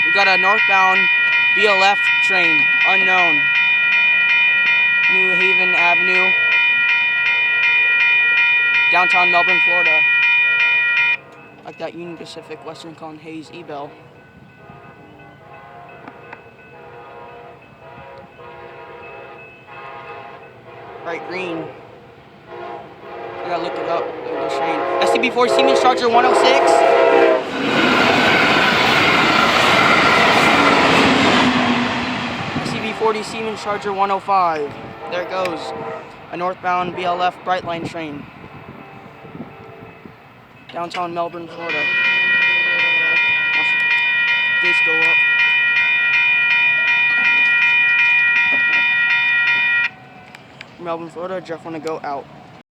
We got a northbound BLF train, unknown. New Haven Avenue, downtown Melbourne, Florida. Like that Union Pacific Western Con Hayes E-Bell. Bright green. I gotta look it up. Look at the train. STB4 Siemens Charger 106. STB40 Siemens Charger 105. There it goes. A northbound BLF Brightline train. Downtown Melbourne, Florida. Gates go up. Melbourne, Florida. Jeff wanna go out.